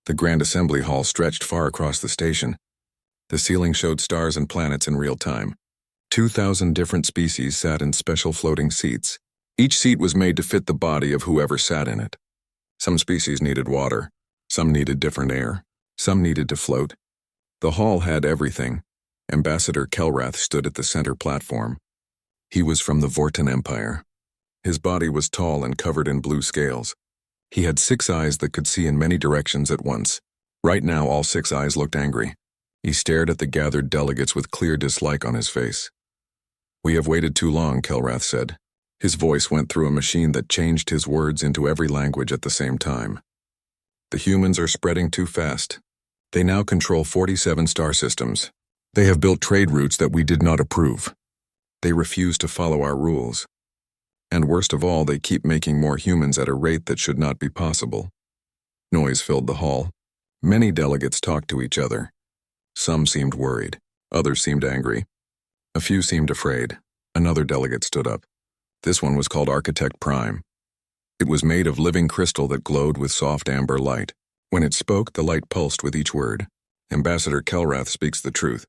The Grand Assembly Hall stretched far across the station. The ceiling showed stars and planets in real time. 2,000 different species sat in special floating seats. Each seat was made to fit the body of whoever sat in it. Some species needed water, some needed different air, some needed to float. The hall had everything. Ambassador Kelrath stood at the center platform. He was from the Vorten Empire. His body was tall and covered in blue scales. He had 6 eyes that could see in many directions at once. Right now, all 6 eyes looked angry. He stared at the gathered delegates with clear dislike on his face. "We have waited too long," Kelrath said. His voice went through a machine that changed his words into every language at the same time. "The humans are spreading too fast. They now control 47 star systems. They have built trade routes that we did not approve. They refuse to follow our rules. And worst of all, they keep making more humans at a rate that should not be possible." Noise filled the hall. Many delegates talked to each other. Some seemed worried. Others seemed angry. A few seemed afraid. Another delegate stood up. This one was called Architect Prime. It was made of living crystal that glowed with soft amber light. When it spoke, the light pulsed with each word. "Ambassador Kelrath speaks the truth.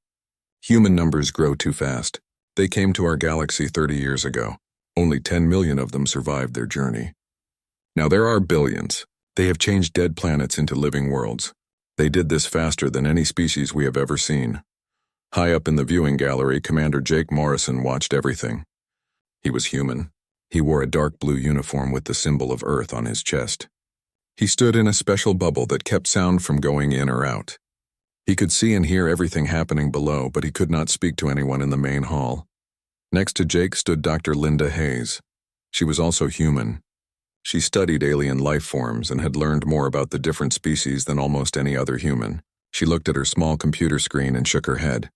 Human numbers grow too fast. They came to our galaxy 30 years ago. Only 10 million of them survived their journey. Now there are billions. They have changed dead planets into living worlds. They did this faster than any species we have ever seen." High up in the viewing gallery, Commander Jake Morrison watched everything. He was human. He wore a dark blue uniform with the symbol of Earth on his chest. He stood in a special bubble that kept sound from going in or out. He could see and hear everything happening below, but he could not speak to anyone in the main hall. Next to Jake stood Dr. Linda Hayes. She was also human. She studied alien life forms and had learned more about the different species than almost any other human. She looked at her small computer screen and shook her head.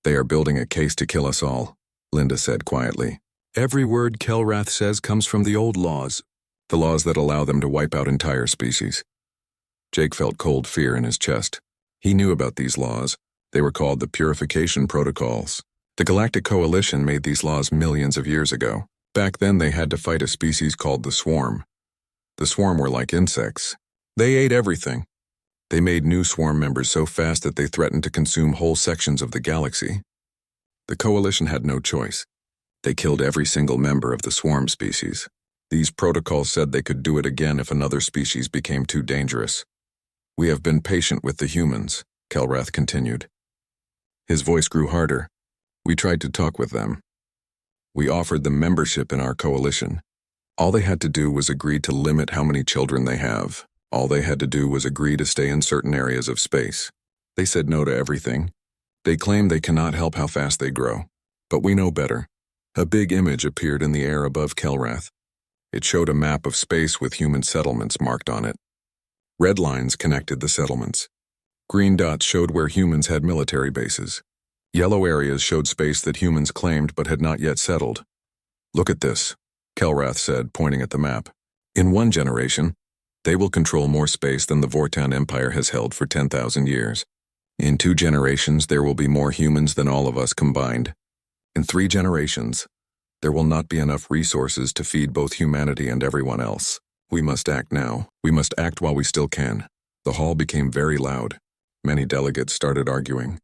"They are building a case to kill us all," Linda said quietly. "Every word Kelrath says comes from the old laws, the laws that allow them to wipe out entire species." Jake felt cold fear in his chest. He knew about these laws. They were called the Purification Protocols. The Galactic Coalition made these laws millions of years ago. Back then they had to fight a species called the Swarm. The Swarm were like insects. They ate everything. They made new Swarm members so fast that they threatened to consume whole sections of the galaxy. The Coalition had no choice. They killed every single member of the Swarm species. These protocols said they could do it again if another species became too dangerous. "We have been patient with the humans," Kelrath continued. His voice grew harder. "We tried to talk with them. We offered them membership in our coalition. All they had to do was agree to limit how many children they have. All they had to do was agree to stay in certain areas of space. They said no to everything. They claim they cannot help how fast they grow. But we know better." A big image appeared in the air above Kelrath. It showed a map of space with human settlements marked on it. Red lines connected the settlements. Green dots showed where humans had military bases. Yellow areas showed space that humans claimed but had not yet settled. "Look at this," Kelrath said, pointing at the map. "In 1 generation, they will control more space than the Vorten Empire has held for 10,000 years. In 2 generations, there will be more humans than all of us combined. In 3 generations, there will not be enough resources to feed both humanity and everyone else. We must act now. We must act while we still can." The hall became very loud. Many delegates started arguing.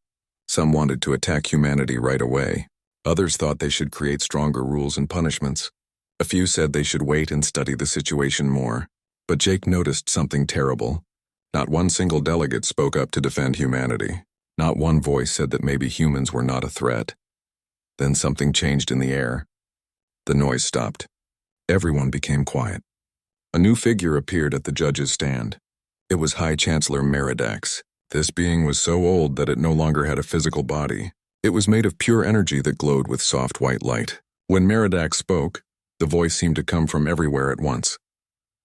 Some wanted to attack humanity right away. Others thought they should create stronger rules and punishments. A few said they should wait and study the situation more. But Jake noticed something terrible. Not one single delegate spoke up to defend humanity. Not one voice said that maybe humans were not a threat. Then something changed in the air. The noise stopped. Everyone became quiet. A new figure appeared at the judge's stand. It was High Chancellor Meridax. This being was so old that it no longer had a physical body. It was made of pure energy that glowed with soft white light. When Meridax spoke, the voice seemed to come from everywhere at once.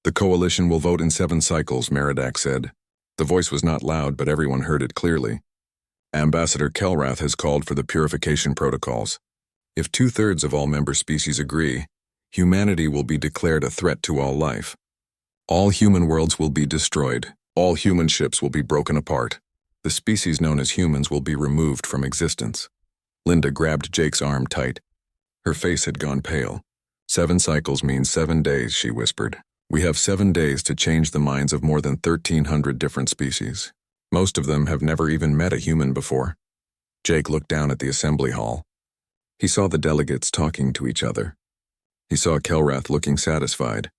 "The Coalition will vote in 7 cycles, Meridax said. The voice was not loud, but everyone heard it clearly. "Ambassador Kelrath has called for the Purification Protocols. If 2/3 of all member species agree, humanity will be declared a threat to all life. All human worlds will be destroyed. All human ships will be broken apart. The species known as humans will be removed from existence." Linda grabbed Jake's arm tight. Her face had gone pale. 7 cycles means 7 days, she whispered. We have 7 days to change the minds of more than 1,300 different species. Most of them have never even met a human before. Jake looked down at the assembly hall. He saw the delegates talking to each other. He saw Kelrath looking satisfied.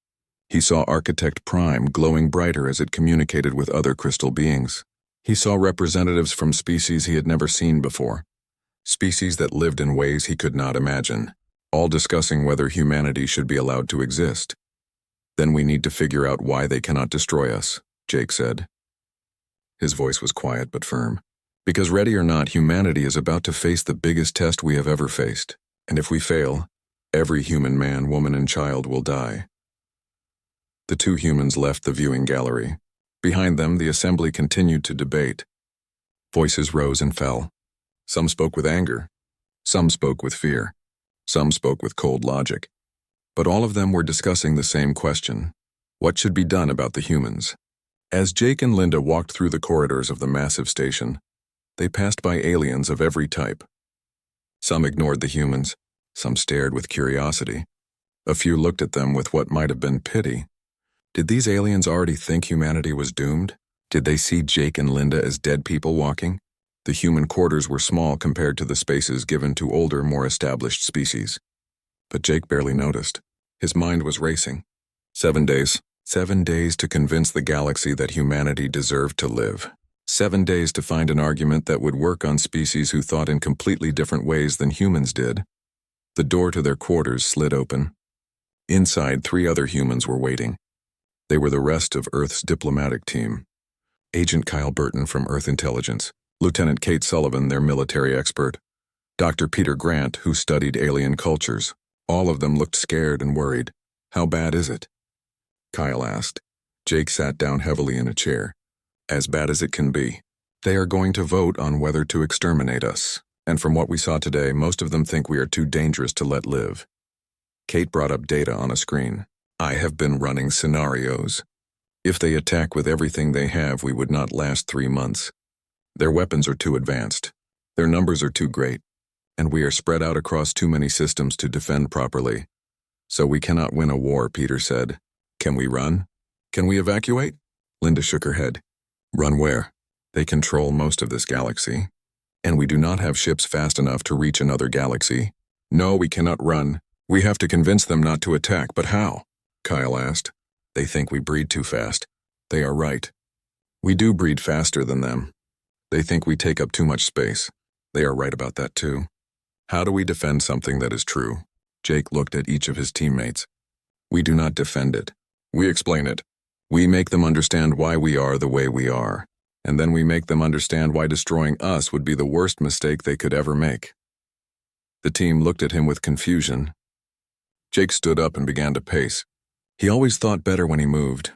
He saw Architect Prime glowing brighter as it communicated with other crystal beings. He saw representatives from species he had never seen before, species that lived in ways he could not imagine, all discussing whether humanity should be allowed to exist. Then we need to figure out why they cannot destroy us, Jake said. His voice was quiet but firm. Because ready or not, humanity is about to face the biggest test we have ever faced. And if we fail, every human man, woman, and child will die. The two humans left the viewing gallery. Behind them, the assembly continued to debate. Voices rose and fell. Some spoke with anger. Some spoke with fear. Some spoke with cold logic. But all of them were discussing the same question. What should be done about the humans? As Jake and Linda walked through the corridors of the massive station, they passed by aliens of every type. Some ignored the humans. Some stared with curiosity. A few looked at them with what might have been pity. Did these aliens already think humanity was doomed? Did they see Jake and Linda as dead people walking? The human quarters were small compared to the spaces given to older, more established species. But Jake barely noticed. His mind was racing. 7 days. 7 days to convince the galaxy that humanity deserved to live. 7 days to find an argument that would work on species who thought in completely different ways than humans did. The door to their quarters slid open. Inside, 3 other humans were waiting. They were the rest of Earth's diplomatic team. Agent Kyle Burton from Earth Intelligence, Lieutenant Kate Sullivan, their military expert, Dr. Peter Grant, who studied alien cultures. All of them looked scared and worried. How bad is it? Kyle asked. Jake sat down heavily in a chair. As bad as it can be. They are going to vote on whether to exterminate us. And from what we saw today, most of them think we are too dangerous to let live. Kate brought up data on a screen. I have been running scenarios. If they attack with everything they have, we would not last 3 months. Their weapons are too advanced. Their numbers are too great. And we are spread out across too many systems to defend properly. So we cannot win a war, Peter said. Can we run? Can we evacuate? Linda shook her head. Run where? They control most of this galaxy. And we do not have ships fast enough to reach another galaxy. No, we cannot run. We have to convince them not to attack, but how? Kyle asked. They think we breed too fast. They are right. We do breed faster than them. They think we take up too much space. They are right about that too. How do we defend something that is true? Jake looked at each of his teammates. We do not defend it. We explain it. We make them understand why we are the way we are. And then we make them understand why destroying us would be the worst mistake they could ever make. The team looked at him with confusion. Jake stood up and began to pace. He always thought better when he moved.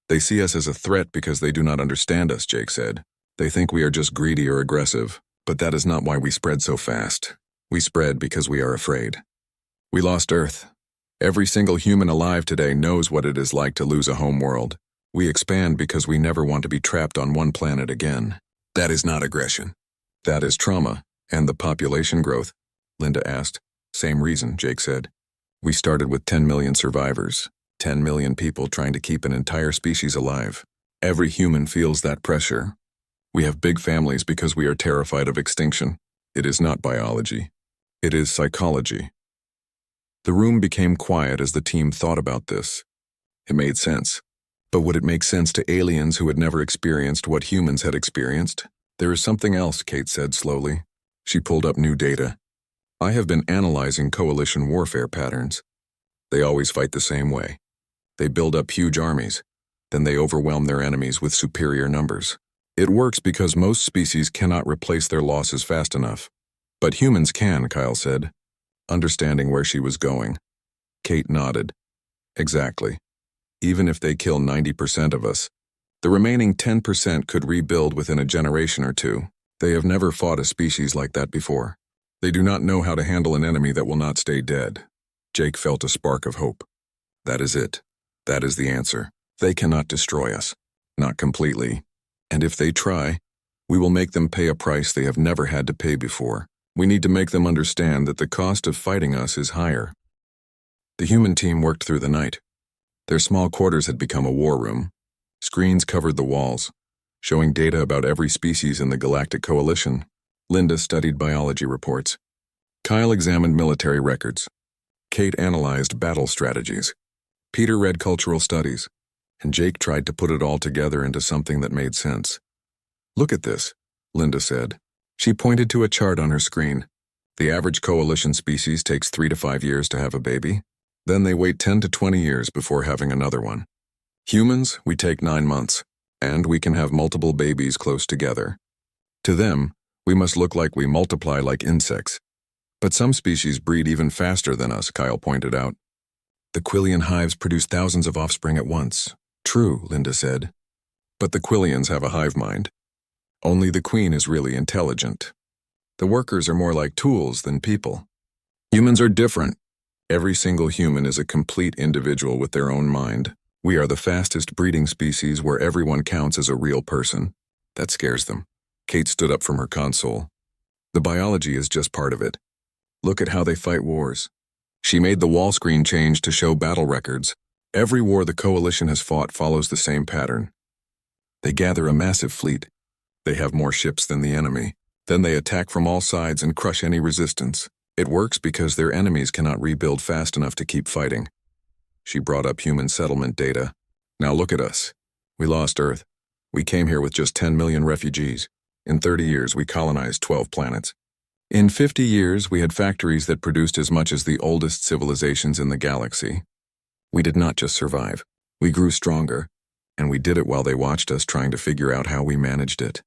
They see us as a threat because they do not understand us, Jake said. They think we are just greedy or aggressive, but that is not why we spread so fast. We spread because we are afraid. We lost Earth. Every single human alive today knows what it is like to lose a home world. We expand because we never want to be trapped on one planet again. That is not aggression. That is trauma. And the population growth? Linda asked. Same reason, Jake said. We started with 10 million survivors. 10 million people trying to keep an entire species alive. Every human feels that pressure. We have big families because we are terrified of extinction. It is not biology. It is psychology. The room became quiet as the team thought about this. It made sense. But would it make sense to aliens who had never experienced what humans had experienced? There is something else, Kate said slowly. She pulled up new data. I have been analyzing coalition warfare patterns. They always fight the same way. They build up huge armies. Then they overwhelm their enemies with superior numbers. It works because most species cannot replace their losses fast enough. But humans can, Kyle said, understanding where she was going. Kate nodded. Exactly. Even if they kill 90% of us, the remaining 10% could rebuild within a generation or two. They have never fought a species like that before. They do not know how to handle an enemy that will not stay dead. Jake felt a spark of hope. That is it. That is the answer. They cannot destroy us. Not completely. And if they try, we will make them pay a price they have never had to pay before. We need to make them understand that the cost of fighting us is higher. The human team worked through the night. Their small quarters had become a war room. Screens covered the walls, showing data about every species in the Galactic Coalition. Linda studied biology reports. Kyle examined military records. Kate analyzed battle strategies. Peter read cultural studies, and Jake tried to put it all together into something that made sense. "Look at this," Linda said. She pointed to a chart on her screen. The average coalition species takes 3 to 5 years to have a baby. Then they wait 10 to 20 years before having another one. Humans, we take 9 months, and we can have multiple babies close together. To them, we must look like we multiply like insects. But some species breed even faster than us, Kyle pointed out. The Quillian hives produce thousands of offspring at once. True, Linda said. But the Quillians have a hive mind. Only the queen is really intelligent. The workers are more like tools than people. Humans are different. Every single human is a complete individual with their own mind. We are the fastest breeding species where everyone counts as a real person. That scares them. Kate stood up from her console. The biology is just part of it. Look at how they fight wars. She made the wall screen change to show battle records. Every war the Coalition has fought follows the same pattern. They gather a massive fleet. They have more ships than the enemy. Then they attack from all sides and crush any resistance. It works because their enemies cannot rebuild fast enough to keep fighting. She brought up human settlement data. Now look at us. We lost Earth. We came here with just 10 million refugees. In 30 years, we colonized 12 planets. In 50 years, we had factories that produced as much as the oldest civilizations in the galaxy. We did not just survive. We grew stronger, and we did it while they watched us trying to figure out how we managed it.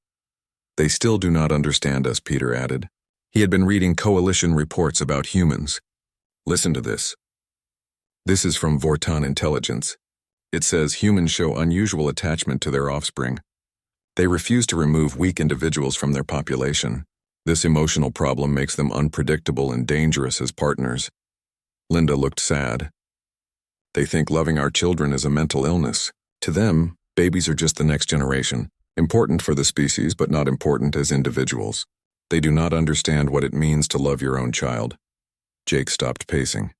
They still do not understand us, Peter added. He had been reading Coalition reports about humans. Listen to this. This is from Vorton Intelligence. It says humans show unusual attachment to their offspring. They refuse to remove weak individuals from their population. This emotional problem makes them unpredictable and dangerous as partners. Linda looked sad. They think loving our children is a mental illness. To them, babies are just the next generation, important for the species but not important as individuals. They do not understand what it means to love your own child. Jake stopped pacing.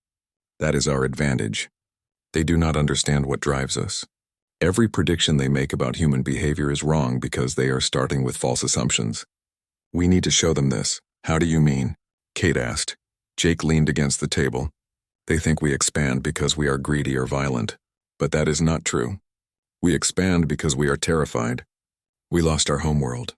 That is our advantage. They do not understand what drives us. Every prediction they make about human behavior is wrong because they are starting with false assumptions. We need to show them this. How do you mean? Kate asked. Jake leaned against the table. They think we expand because we are greedy or violent. But that is not true. We expand because we are terrified. We lost our homeworld.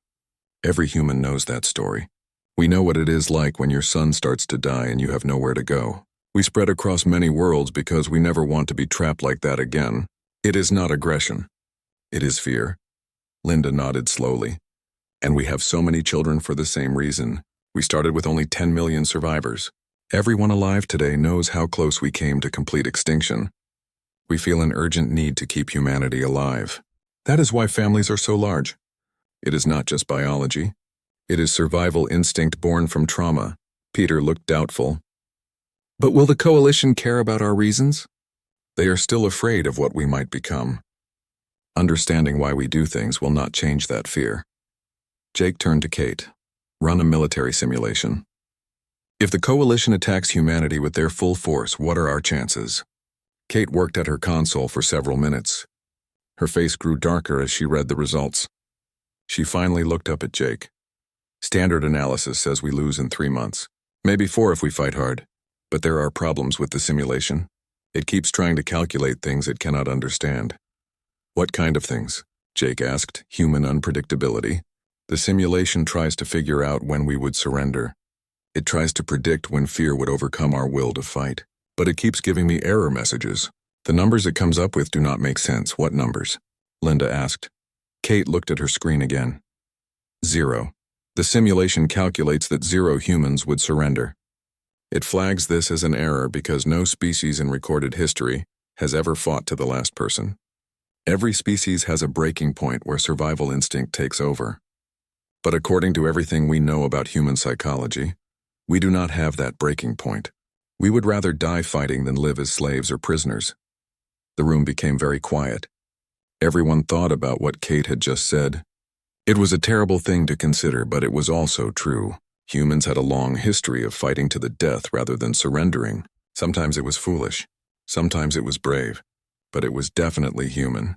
Every human knows that story. We know what it is like when your son starts to die and you have nowhere to go. We spread across many worlds because we never want to be trapped like that again. It is not aggression. It is fear. Linda nodded slowly. And we have so many children for the same reason. We started with only 10 million survivors. Everyone alive today knows how close we came to complete extinction. We feel an urgent need to keep humanity alive. That is why families are so large. It is not just biology. It is survival instinct born from trauma. Peter looked doubtful. But will the Coalition care about our reasons? They are still afraid of what we might become. Understanding why we do things will not change that fear. Jake turned to Kate. Run a military simulation. If the Coalition attacks humanity with their full force, what are our chances? Kate worked at her console for several minutes. Her face grew darker as she read the results. She finally looked up at Jake. Standard analysis says we lose in 3 months. Maybe 4 if we fight hard. But there are problems with the simulation. It keeps trying to calculate things it cannot understand. What kind of things? Jake asked. Human unpredictability. The simulation tries to figure out when we would surrender. It tries to predict when fear would overcome our will to fight. But it keeps giving me error messages. The numbers it comes up with do not make sense. What numbers? Linda asked. Kate looked at her screen again. 0. The simulation calculates that 0 humans would surrender. It flags this as an error because no species in recorded history has ever fought to the last person. Every species has a breaking point where survival instinct takes over. But according to everything we know about human psychology, we do not have that breaking point. We would rather die fighting than live as slaves or prisoners. The room became very quiet. Everyone thought about what Kate had just said. It was a terrible thing to consider, but it was also true. Humans had a long history of fighting to the death rather than surrendering. Sometimes it was foolish. Sometimes it was brave. but it was definitely human.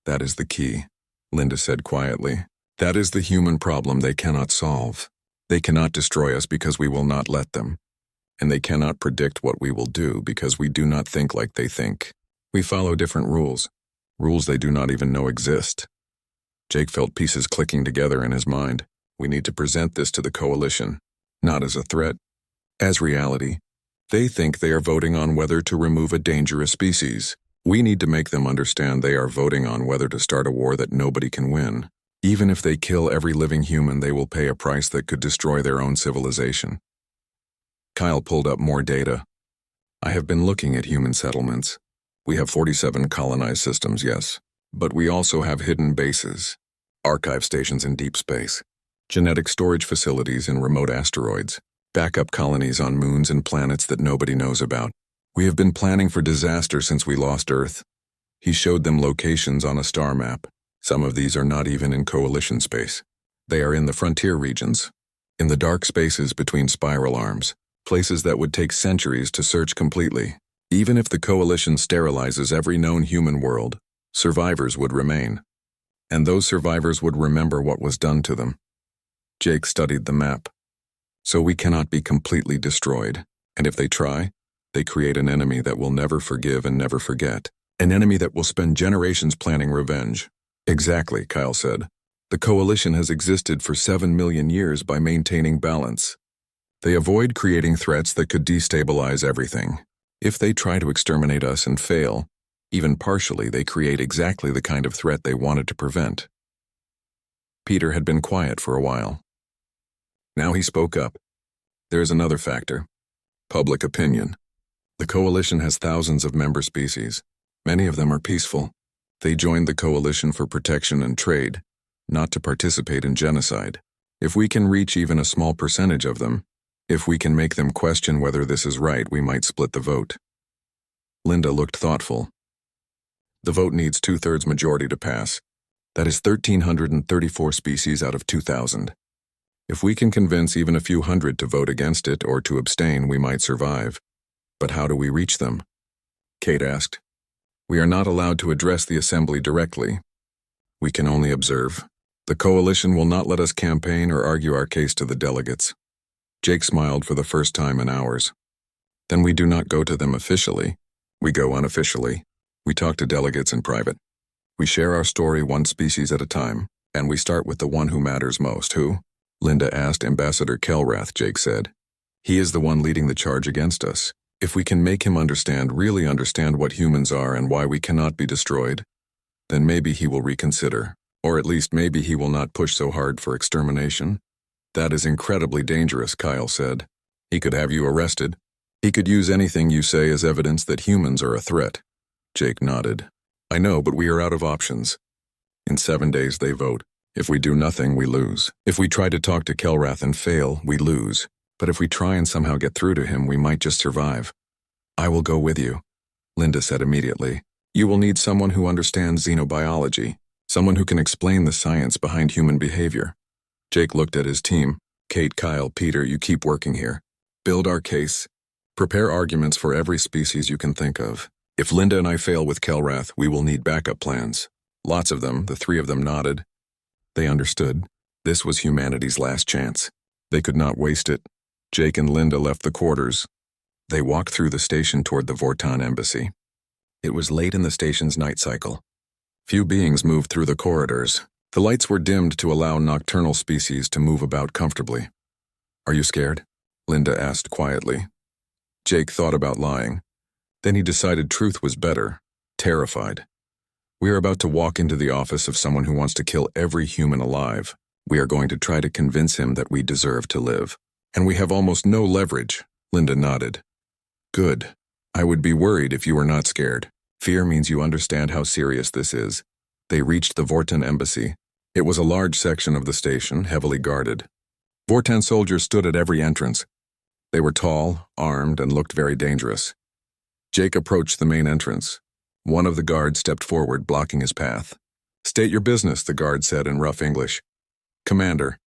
That is the key, Linda said quietly. That is the human problem they cannot solve. They cannot destroy us because we will not let them. And they cannot predict what we will do because we do not think like they think. We follow different rules, rules they do not even know exist. Jake felt pieces clicking together in his mind. We need to present this to the coalition, not as a threat, as reality. They think they are voting on whether to remove a dangerous species. We need to make them understand they are voting on whether to start a war that nobody can win. Even if they kill every living human, they will pay a price that could destroy their own civilization. Kyle pulled up more data. I have been looking at human settlements. We have 47 colonized systems, yes, but we also have hidden bases, archive stations in deep space, genetic storage facilities in remote asteroids, backup colonies on moons and planets that nobody knows about. We have been planning for disaster since we lost Earth. He showed them locations on a star map. Some of these are not even in coalition space. They are in the frontier regions, in the dark spaces between spiral arms, places that would take centuries to search completely. Even if the coalition sterilizes every known human world, survivors would remain. And those survivors would remember what was done to them. Jake studied the map. So we cannot be completely destroyed. And if they try, they create an enemy that will never forgive and never forget. An enemy that will spend generations planning revenge. Exactly, Kyle said. The coalition has existed for 7 million years by maintaining balance. They avoid creating threats that could destabilize everything. If they try to exterminate us and fail, even partially, they create exactly the kind of threat they wanted to prevent. Peter had been quiet for a while. Now he spoke up. There is another factor. Public opinion. The coalition has thousands of member species. Many of them are peaceful. They joined the coalition for protection and trade, not to participate in genocide. If we can reach even a small percentage of them, if we can make them question whether this is right, we might split the vote. Linda looked thoughtful. The vote needs 2/3 majority to pass. That is 1,334 species out of 2,000. If we can convince even a few hundred to vote against it or to abstain, we might survive. But how do we reach them? Kate asked. We are not allowed to address the assembly directly. We can only observe. The coalition will not let us campaign or argue our case to the delegates. Jake smiled for the first time in hours. Then we do not go to them officially. We go unofficially. We talk to delegates in private. We share our story one species at a time, and we start with the one who matters most. Who? Linda asked. Ambassador Kelrath, Jake said. He is the one leading the charge against us. If we can make him really understand what humans are and why we cannot be destroyed, then maybe he will reconsider, or at least maybe he will not push so hard for extermination. That is incredibly dangerous, Kyle said. He could have you arrested. He could use anything you say as evidence that humans are a threat. Jake nodded. I know, but we are out of options. In 7 days they vote. If we do nothing, we lose. If we try to talk to Kelrath and fail, we lose. But if we try and somehow get through to him, we might just survive. I will go with you, Linda said immediately. You will need someone who understands xenobiology, someone who can explain the science behind human behavior. Jake looked at his team. Kate, Kyle, Peter, you keep working here. Build our case. Prepare arguments for every species you can think of. If Linda and I fail with Kelrath, we will need backup plans. Lots of them, the three of them nodded. They understood. This was humanity's last chance. They could not waste it. Jake and Linda left the quarters. They walked through the station toward the Vortan embassy. It was late in the station's night cycle. Few beings moved through the corridors. The lights were dimmed to allow nocturnal species to move about comfortably. Are you scared? Linda asked quietly. Jake thought about lying. Then he decided truth was better. Terrified. We are about to walk into the office of someone who wants to kill every human alive. We are going to try to convince him that we deserve to live. And we have almost no leverage, Linda nodded. Good. I would be worried if you were not scared. Fear means you understand how serious this is. They reached the Vortan embassy. It was a large section of the station, heavily guarded. Vortan soldiers stood at every entrance. They were tall, armed, and looked very dangerous. Jake approached the main entrance. One of the guards stepped forward, blocking his path. State your business, the guard said in rough English. Commander.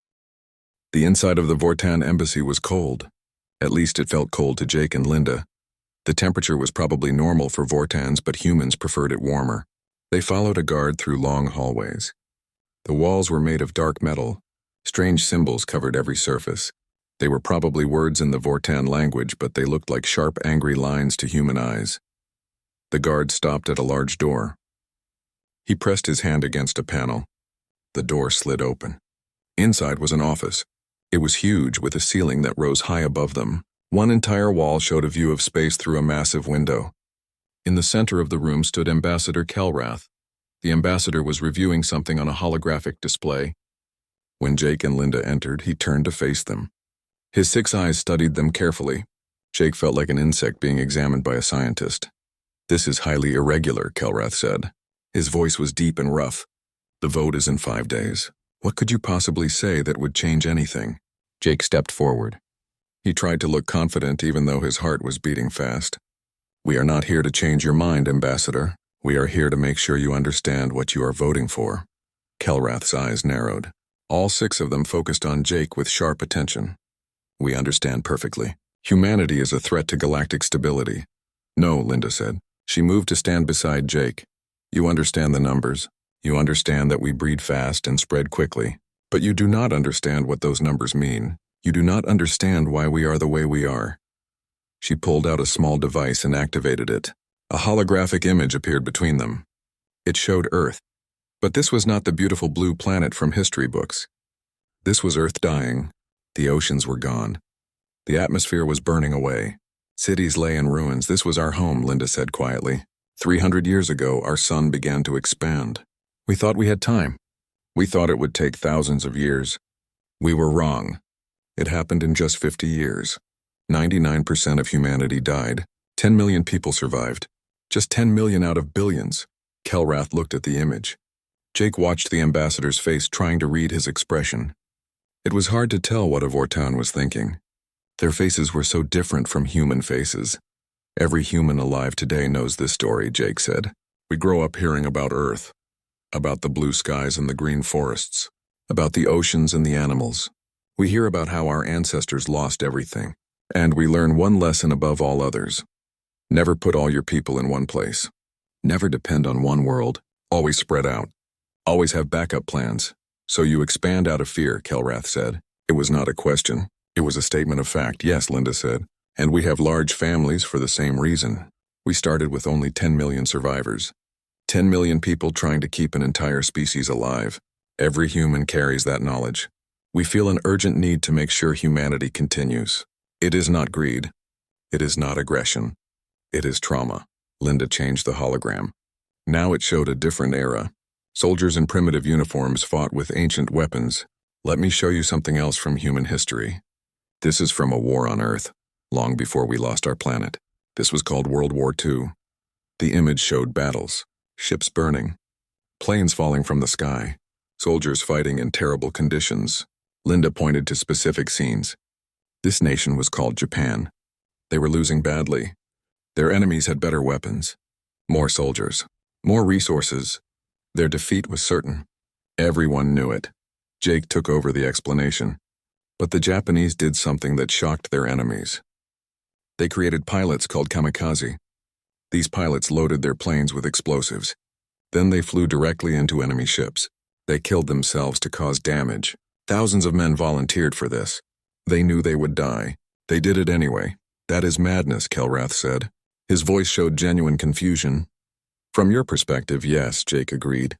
The inside of the Vortan embassy was cold. At least it felt cold to Jake and Linda. The temperature was probably normal for Vortans, but humans preferred it warmer. They followed a guard through long hallways. The walls were made of dark metal. Strange symbols covered every surface. They were probably words in the Vortan language, but they looked like sharp, angry lines to human eyes. The guard stopped at a large door. He pressed his hand against a panel. The door slid open. Inside was an office. It was huge, with a ceiling that rose high above them. One entire wall showed a view of space through a massive window. In the center of the room stood Ambassador Kelrath. The ambassador was reviewing something on a holographic display. When Jake and Linda entered, he turned to face them. His 6 eyes studied them carefully. Jake felt like an insect being examined by a scientist. "This is highly irregular," Kelrath said. His voice was deep and rough. "The vote is in 5 days. What could you possibly say that would change anything?" Jake stepped forward. He tried to look confident even though his heart was beating fast. "We are not here to change your mind, Ambassador. We are here to make sure you understand what you are voting for." Kelrath's eyes narrowed. All 6 of them focused on Jake with sharp attention. "We understand perfectly. Humanity is a threat to galactic stability." "No," Linda said. She moved to stand beside Jake. "You understand the numbers. You understand that we breed fast and spread quickly. But you do not understand what those numbers mean. You do not understand why we are the way we are." She pulled out a small device and activated it. A holographic image appeared between them. It showed Earth. But this was not the beautiful blue planet from history books. This was Earth dying. The oceans were gone. The atmosphere was burning away. Cities lay in ruins. "This was our home," Linda said quietly. 300 years ago, our sun began to expand. We thought we had time. We thought it would take thousands of years. We were wrong. It happened in just 50 years. 99% of humanity died. 10 million people survived. Just 10 million out of billions. Kelrath looked at the image. Jake watched the ambassador's face, trying to read his expression. It was hard to tell what a Vortan was thinking. Their faces were so different from human faces. "Every human alive today knows this story," Jake said. "We grow up hearing about Earth, about the blue skies and the green forests, about the oceans and the animals. We hear about how our ancestors lost everything, and we learn one lesson above all others. Never put all your people in one place. Never depend on one world. Always spread out. Always have backup plans. So you expand out of fear," Kelrath said. It was not a question. It was a statement of fact. "Yes," Linda said. "And we have large families for the same reason. We started with only 10 million survivors. 10 million people trying to keep an entire species alive. Every human carries that knowledge. We feel an urgent need to make sure humanity continues. It is not greed. It is not aggression. It is trauma." Linda changed the hologram. Now it showed a different era. Soldiers in primitive uniforms fought with ancient weapons. "Let me show you something else from human history. This is from a war on Earth, long before we lost our planet. This was called World War II. The image showed battles, ships burning, planes falling from the sky, soldiers fighting in terrible conditions." Linda pointed to specific scenes. This nation was called Japan. They were losing badly. Their enemies had better weapons, more soldiers, more resources. Their defeat was certain. Everyone knew it. Jake took over the explanation. But the Japanese did something that shocked their enemies. They created pilots called kamikaze. These pilots loaded their planes with explosives. Then they flew directly into enemy ships. They killed themselves to cause damage. Thousands of men volunteered for this. They knew they would die. They did it anyway. "That is madness," Kelrath said. His voice showed genuine confusion. "From your perspective, yes," Jake agreed.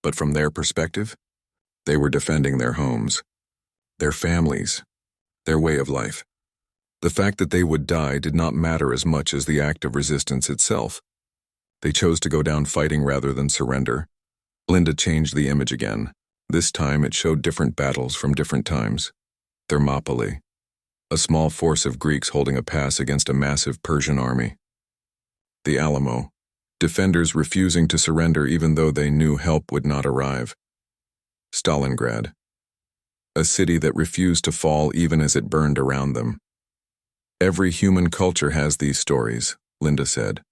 But from their perspective, they were defending their homes, their families, their way of life. The fact that they would die did not matter as much as the act of resistance itself. They chose to go down fighting rather than surrender. Linda changed the image again. This time it showed different battles from different times. Thermopylae, a small force of Greeks holding a pass against a massive Persian army. The Alamo, defenders refusing to surrender even though they knew help would not arrive. Stalingrad, a city that refused to fall even as it burned around them. "Every human culture has these stories," Linda said.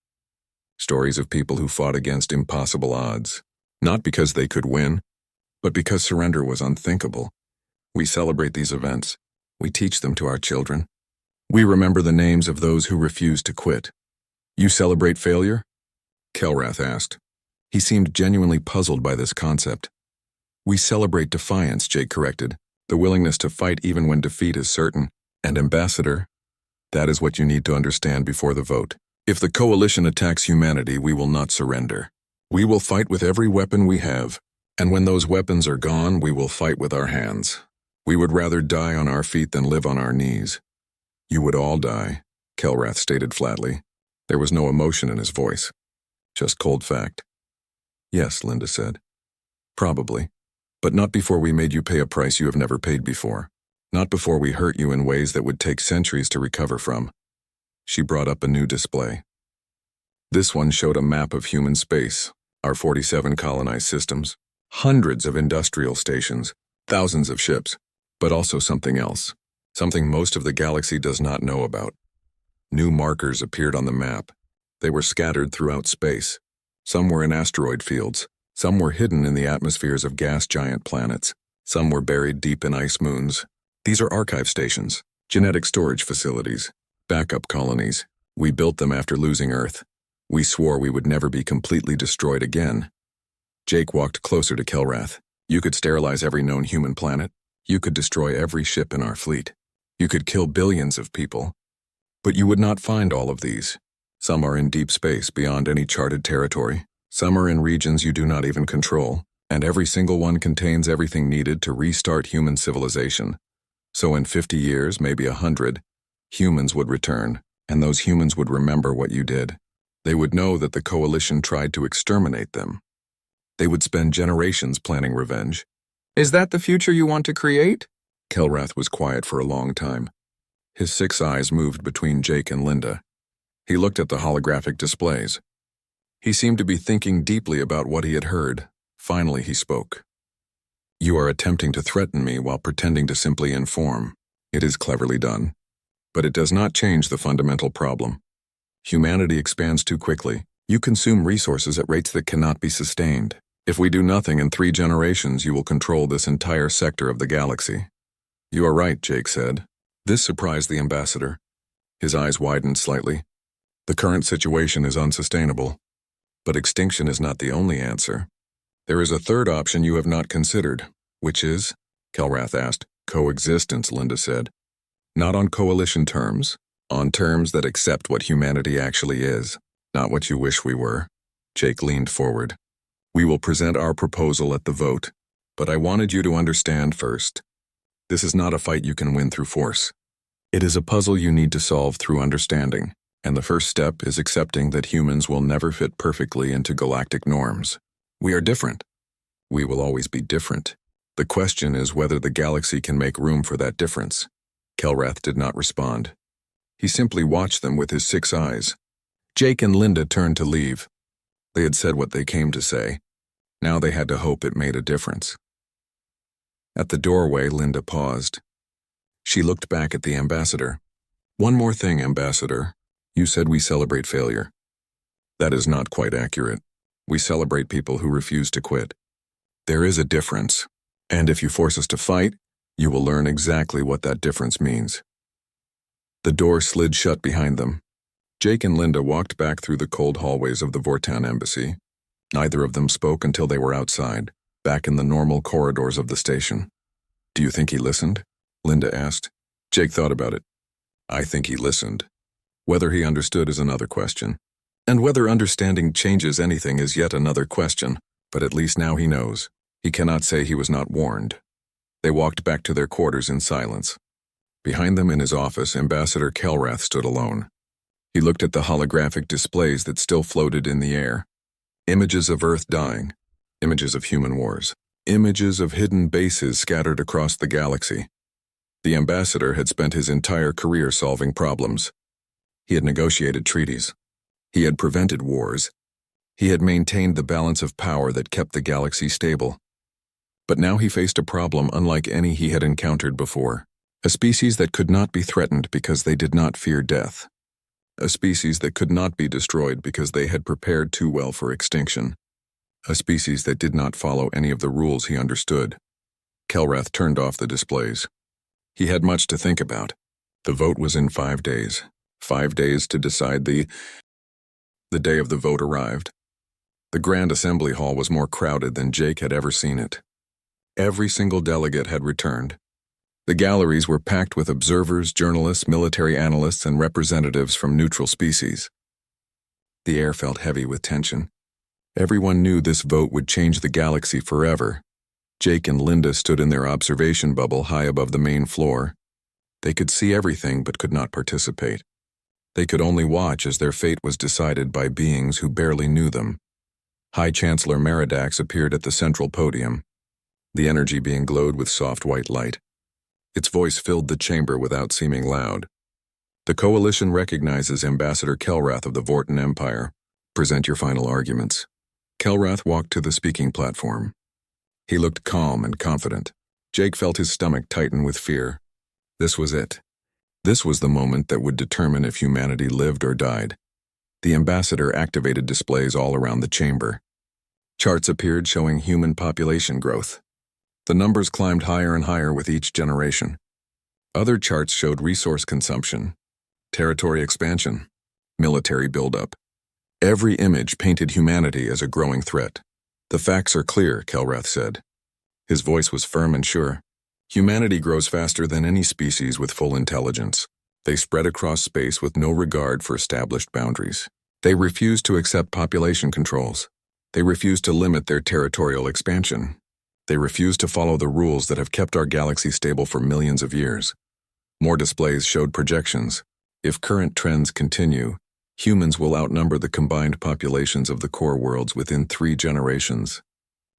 Stories of people who fought against impossible odds, not because they could win, but because surrender was unthinkable. We celebrate these events. We teach them to our children. We remember the names of those who refuse to quit. You celebrate failure? Kelrath asked. He seemed genuinely puzzled by this concept. We celebrate defiance, Jake corrected, the willingness to fight even when defeat is certain. And Ambassador, that is what you need to understand before the vote. If the coalition attacks humanity, we will not surrender. We will fight with every weapon we have, and when those weapons are gone, we will fight with our hands. We would rather die on our feet than live on our knees. You would all die, Kelrath stated flatly. There was no emotion in his voice, just cold fact. Yes, Linda said. Probably, but not before we made you pay a price you have never paid before. Not before we hurt you in ways that would take centuries to recover from. She brought up a new display. This one showed a map of human space, our 47 colonized systems, hundreds of industrial stations, thousands of ships, but also something else, something most of the galaxy does not know about. New markers appeared on the map. They were scattered throughout space. Some were in asteroid fields, some were hidden in the atmospheres of gas giant planets, some were buried deep in ice moons. These are archive stations, genetic storage facilities, backup colonies. We built them after losing Earth. We swore we would never be completely destroyed again. Jake walked closer to Kelrath. You could sterilize every known human planet. You could destroy every ship in our fleet. You could kill billions of people. But you would not find all of these. Some are in deep space beyond any charted territory. Some are in regions you do not even control. And every single one contains everything needed to restart human civilization. So in 50 years, maybe 100, humans would return, and those humans would remember what you did. They would know that the coalition tried to exterminate them. They would spend generations planning revenge. Is that the future you want to create? Kelrath was quiet for a long time. His 6 eyes moved between Jake and Linda. He looked at the holographic displays. He seemed to be thinking deeply about what he had heard. Finally, he spoke. You are attempting to threaten me while pretending to simply inform. It is cleverly done. But it does not change the fundamental problem. Humanity expands too quickly. You consume resources at rates that cannot be sustained. If we do nothing in 3 generations, you will control this entire sector of the galaxy. You are right, Jake said. This surprised the ambassador. His eyes widened slightly. The current situation is unsustainable. But extinction is not the only answer. There is a third option you have not considered. Which is? Kelrath asked. Coexistence, Linda said. Not on coalition terms. On terms that accept what humanity actually is. Not what you wish we were. Jake leaned forward. We will present our proposal at the vote. But I wanted you to understand first. This is not a fight you can win through force. It is a puzzle you need to solve through understanding. And the first step is accepting that humans will never fit perfectly into galactic norms. We are different. We will always be different. The question is whether the galaxy can make room for that difference. Kelrath did not respond. He simply watched them with his 6 eyes. Jake and Linda turned to leave. They had said what they came to say. Now they had to hope it made a difference. At the doorway, Linda paused. She looked back at the ambassador. One more thing, Ambassador. You said we celebrate failure. That is not quite accurate. We celebrate people who refuse to quit. There is a difference, and if you force us to fight, you will learn exactly what that difference means. The door slid shut behind them. Jake and Linda walked back through the cold hallways of the Vortan embassy. Neither of them spoke until they were outside, back in the normal corridors of the station. Do you think he listened? Linda asked. Jake thought about it. I think he listened. Whether he understood is another question. And whether understanding changes anything is yet another question, but at least now he knows. He cannot say he was not warned. They walked back to their quarters in silence. Behind them in his office, Ambassador Kelrath stood alone. He looked at the holographic displays that still floated in the air. Images of Earth dying, images of human wars, images of hidden bases scattered across the galaxy. The ambassador had spent his entire career solving problems. He had negotiated treaties. He had prevented wars. He had maintained the balance of power that kept the galaxy stable. But now he faced a problem unlike any he had encountered before. A species that could not be threatened because they did not fear death. A species that could not be destroyed because they had prepared too well for extinction. A species that did not follow any of the rules he understood. Kelrath turned off the displays. He had much to think about. The vote was in 5 days. 5 days to decide the day of the vote arrived. The Grand Assembly Hall was more crowded than Jake had ever seen it. Every single delegate had returned. The galleries were packed with observers, journalists, military analysts, and representatives from neutral species. The air felt heavy with tension. Everyone knew this vote would change the galaxy forever. Jake and Linda stood in their observation bubble high above the main floor. They could see everything but could not participate. They could only watch as their fate was decided by beings who barely knew them. High Chancellor Meridax appeared at the central podium, the energy being glowed with soft white light. Its voice filled the chamber without seeming loud. The Coalition recognizes Ambassador Kelrath of the Vorten Empire. Present your final arguments. Kelrath walked to the speaking platform. He looked calm and confident. Jake felt his stomach tighten with fear. This was it. This was the moment that would determine if humanity lived or died. The ambassador activated displays all around the chamber. Charts appeared showing human population growth. The numbers climbed higher and higher with each generation. Other charts showed resource consumption, territory expansion, military buildup. Every image painted humanity as a growing threat. The facts are clear, Kelrath said. His voice was firm and sure. Humanity grows faster than any species with full intelligence. They spread across space with no regard for established boundaries. They refuse to accept population controls. They refuse to limit their territorial expansion. They refuse to follow the rules that have kept our galaxy stable for millions of years. More displays showed projections. If current trends continue, humans will outnumber the combined populations of the core worlds within 3 generations.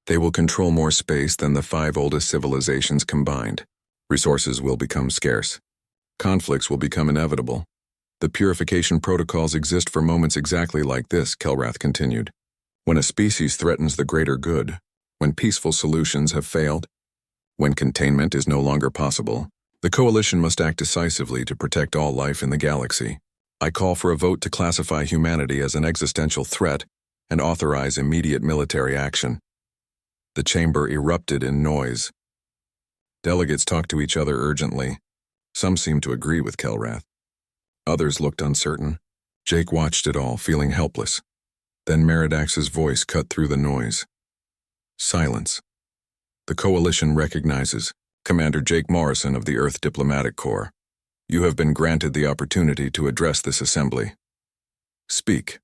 They will control more space than the 5 oldest civilizations combined. Resources will become scarce. Conflicts will become inevitable. The purification protocols exist for moments exactly like this, Kelrath continued. When a species threatens the greater good, when peaceful solutions have failed, when containment is no longer possible, the Coalition must act decisively to protect all life in the galaxy. I call for a vote to classify humanity as an existential threat and authorize immediate military action. The chamber erupted in noise. Delegates talked to each other urgently. Some seemed to agree with Kelrath. Others looked uncertain. Jake watched it all, feeling helpless. Then Meridax's voice cut through the noise. Silence. The Coalition recognizes Commander Jake Morrison of the Earth Diplomatic Corps. You have been granted the opportunity to address this assembly. Speak.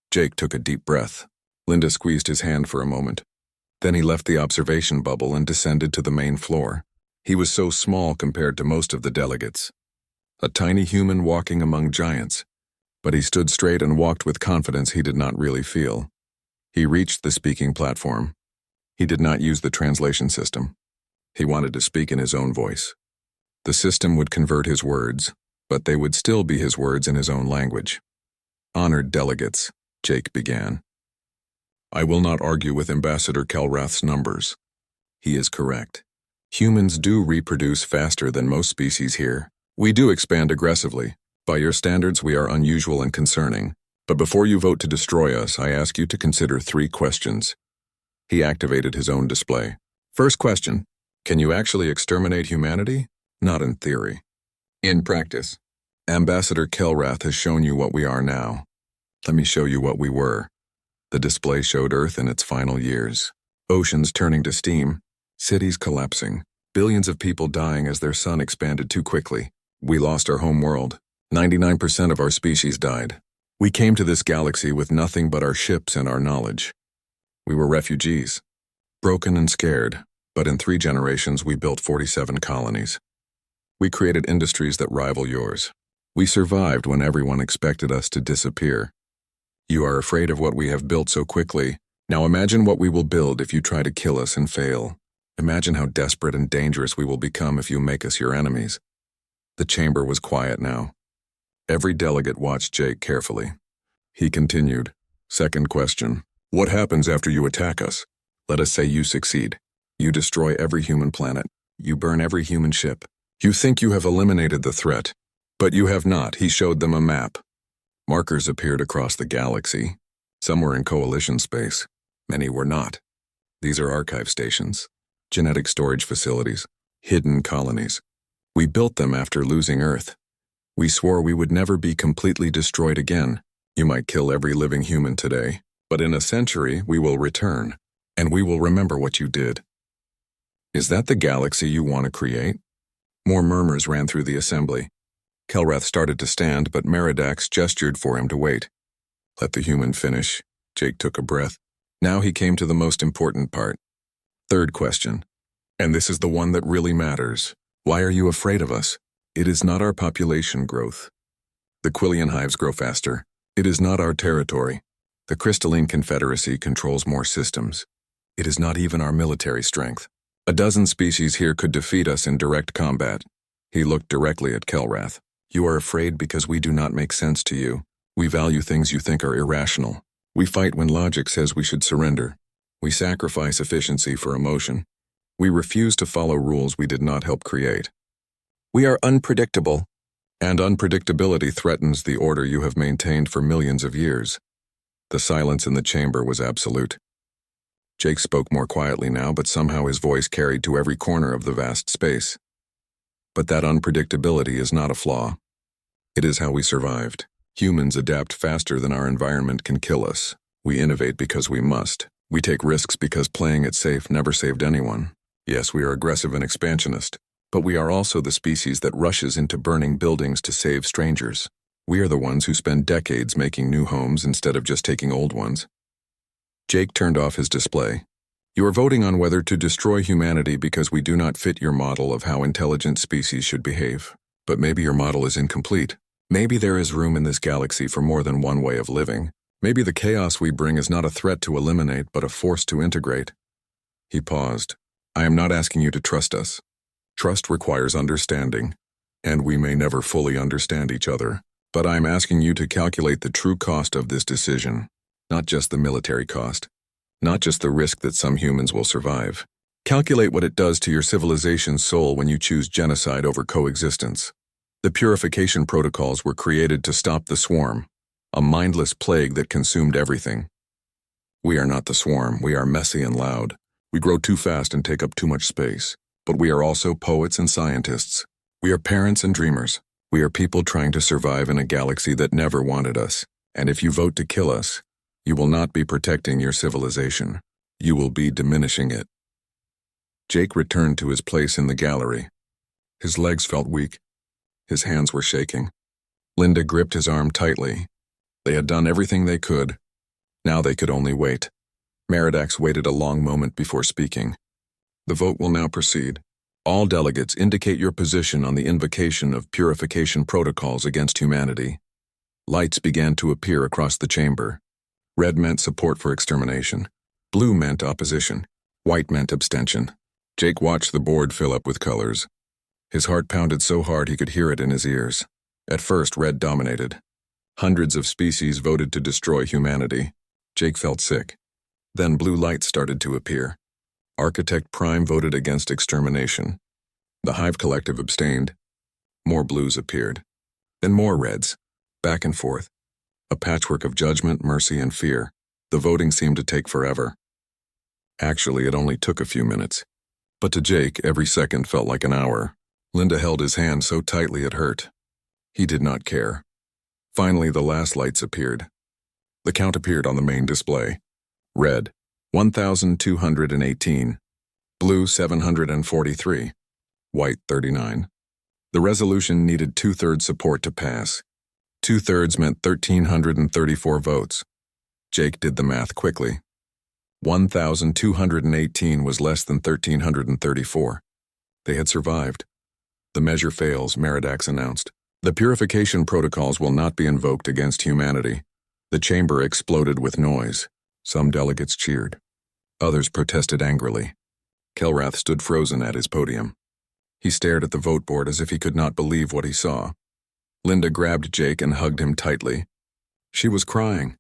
Jake took a deep breath. Linda squeezed his hand for a moment. Then he left the observation bubble and descended to the main floor. He was so small compared to most of the delegates. A tiny human walking among giants. But he stood straight and walked with confidence he did not really feel. He reached the speaking platform. He did not use the translation system. He wanted to speak in his own voice. The system would convert his words, but they would still be his words in his own language. Honored delegates, Jake began. I will not argue with Ambassador Kelrath's numbers. He is correct. Humans do reproduce faster than most species here. We do expand aggressively. By your standards, we are unusual and concerning. But before you vote to destroy us, I ask you to consider 3 questions. He activated his own display. First question, can you actually exterminate humanity? Not in theory. In practice. Ambassador Kelrath has shown you what we are now. Let me show you what we were. The display showed Earth in its final years. Oceans turning to steam, cities collapsing, billions of people dying as their sun expanded too quickly. We lost our home world. 99% of our species died. We came to this galaxy with nothing but our ships and our knowledge. We were refugees, broken and scared, but in 3 generations we built 47 colonies. We created industries that rival yours. We survived when everyone expected us to disappear. You are afraid of what we have built so quickly. Now imagine what we will build if you try to kill us and fail. Imagine how desperate and dangerous we will become if you make us your enemies. The chamber was quiet now. Every delegate watched Jake carefully. He continued. Second question. What happens after you attack us? Let us say you succeed. You destroy every human planet. You burn every human ship. You think you have eliminated the threat. But you have not. He showed them a map. Markers appeared across the galaxy. Some were in Coalition space. Many were not. These are archive stations, genetic storage facilities, hidden colonies. We built them after losing Earth. We swore we would never be completely destroyed again. You might kill every living human today, but in a century we will return, and we will remember what you did. Is that the galaxy you want to create? More murmurs ran through the assembly. Kelrath started to stand, but Meridax gestured for him to wait. Let the human finish. Jake took a breath. Now he came to the most important part. Third question. And this is the one that really matters. Why are you afraid of us? It is not our population growth. The Quillian hives grow faster. It is not our territory. The Crystalline Confederacy controls more systems. It is not even our military strength. A dozen species here could defeat us in direct combat. He looked directly at Kelrath. You are afraid because we do not make sense to you. We value things you think are irrational. We fight when logic says we should surrender. We sacrifice efficiency for emotion. We refuse to follow rules we did not help create. We are unpredictable, and unpredictability threatens the order you have maintained for millions of years. The silence in the chamber was absolute. Jake spoke more quietly now, but somehow his voice carried to every corner of the vast space. But that unpredictability is not a flaw. It is how we survived. Humans adapt faster than our environment can kill us. We innovate because we must. We take risks because playing it safe never saved anyone. Yes, we are aggressive and expansionist, but we are also the species that rushes into burning buildings to save strangers. We are the ones who spend decades making new homes instead of just taking old ones. Jake turned off his display. You are voting on whether to destroy humanity because we do not fit your model of how intelligent species should behave. But maybe your model is incomplete. Maybe there is room in this galaxy for more than one way of living. Maybe the chaos we bring is not a threat to eliminate, but a force to integrate. He paused. I am not asking you to trust us. Trust requires understanding, and we may never fully understand each other. But I am asking you to calculate the true cost of this decision. Not just the military cost. Not just the risk that some humans will survive. Calculate what it does to your civilization's soul when you choose genocide over coexistence. The purification protocols were created to stop the swarm, a mindless plague that consumed everything. We are not the swarm. We are messy and loud. We grow too fast and take up too much space. But we are also poets and scientists. We are parents and dreamers. We are people trying to survive in a galaxy that never wanted us. And if you vote to kill us, you will not be protecting your civilization. You will be diminishing it. Jake returned to his place in the gallery. His legs felt weak. His hands were shaking. Linda gripped his arm tightly. They had done everything they could. Now they could only wait. Meridax waited a long moment before speaking. The vote will now proceed. All delegates indicate your position on the invocation of purification protocols against humanity. Lights began to appear across the chamber. Red meant support for extermination. Blue meant opposition. White meant abstention. Jake watched the board fill up with colors. His heart pounded so hard he could hear it in his ears. At first, red dominated. Hundreds of species voted to destroy humanity. Jake felt sick. Then blue lights started to appear. Architect Prime voted against extermination. The Hive Collective abstained. More blues appeared. Then more reds. Back and forth. A patchwork of judgment, mercy, and fear. The voting seemed to take forever. Actually, it only took a few minutes. But to Jake, every second felt like an hour. Linda held his hand so tightly it hurt. He did not care. Finally, the last lights appeared. The count appeared on the main display. Red, 1,218. Blue, 743. White, 39. The resolution needed 2/3 support to pass. 2/3 meant 1,334 votes. Jake did the math quickly. 1,218 was less than 1,334. They had survived. The measure fails, Meridax announced. The purification protocols will not be invoked against humanity. The chamber exploded with noise. Some delegates cheered. Others protested angrily. Kelrath stood frozen at his podium. He stared at the vote board as if he could not believe what he saw. Linda grabbed Jake and hugged him tightly. She was crying.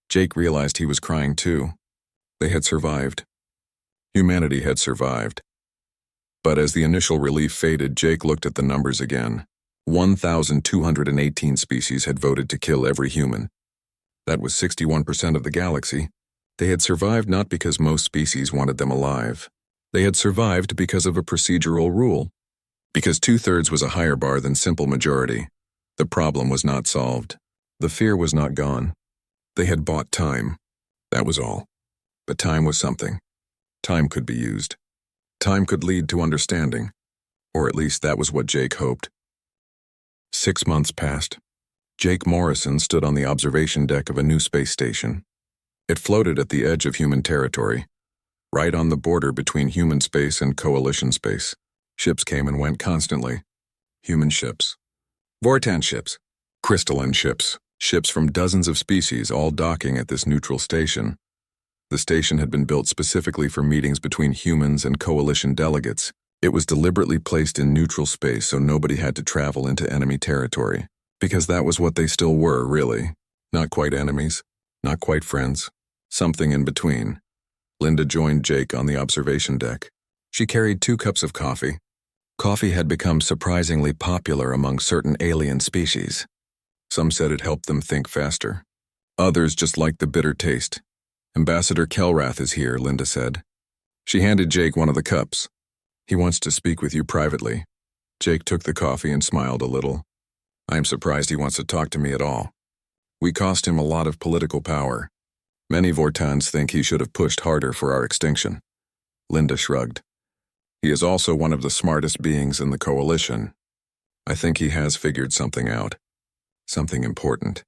Jake realized he was crying too. They had survived. Humanity had survived. But as the initial relief faded, Jake looked at the numbers again. 1,218 species had voted to kill every human. That was 61% of the galaxy. They had survived not because most species wanted them alive. They had survived because of a procedural rule. Because 2/3 was a higher bar than simple majority. The problem was not solved. The fear was not gone. They had bought time. That was all. But time was something. Time could be used. Time could lead to understanding. Or at least that was what Jake hoped. 6 months passed. Jake Morrison stood on the observation deck of a new space station. It floated at the edge of human territory, right on the border between human space and coalition space. Ships came and went constantly. Human ships. Vortan ships. Crystalline ships. Ships from dozens of species all docking at this neutral station. The station had been built specifically for meetings between humans and coalition delegates. It was deliberately placed in neutral space so nobody had to travel into enemy territory. Because that was what they still were, really. Not quite enemies. Not quite friends. Something in between. Linda joined Jake on the observation deck. She carried 2 cups of coffee. Coffee had become surprisingly popular among certain alien species. Some said it helped them think faster. Others just liked the bitter taste. Ambassador Kelrath is here, Linda said. She handed Jake one of the cups. He wants to speak with you privately. Jake took the coffee and smiled a little. I am surprised he wants to talk to me at all. We cost him a lot of political power. Many Vortans think he should have pushed harder for our extinction. Linda shrugged. He is also one of the smartest beings in the coalition. I think he has figured something out. Something important.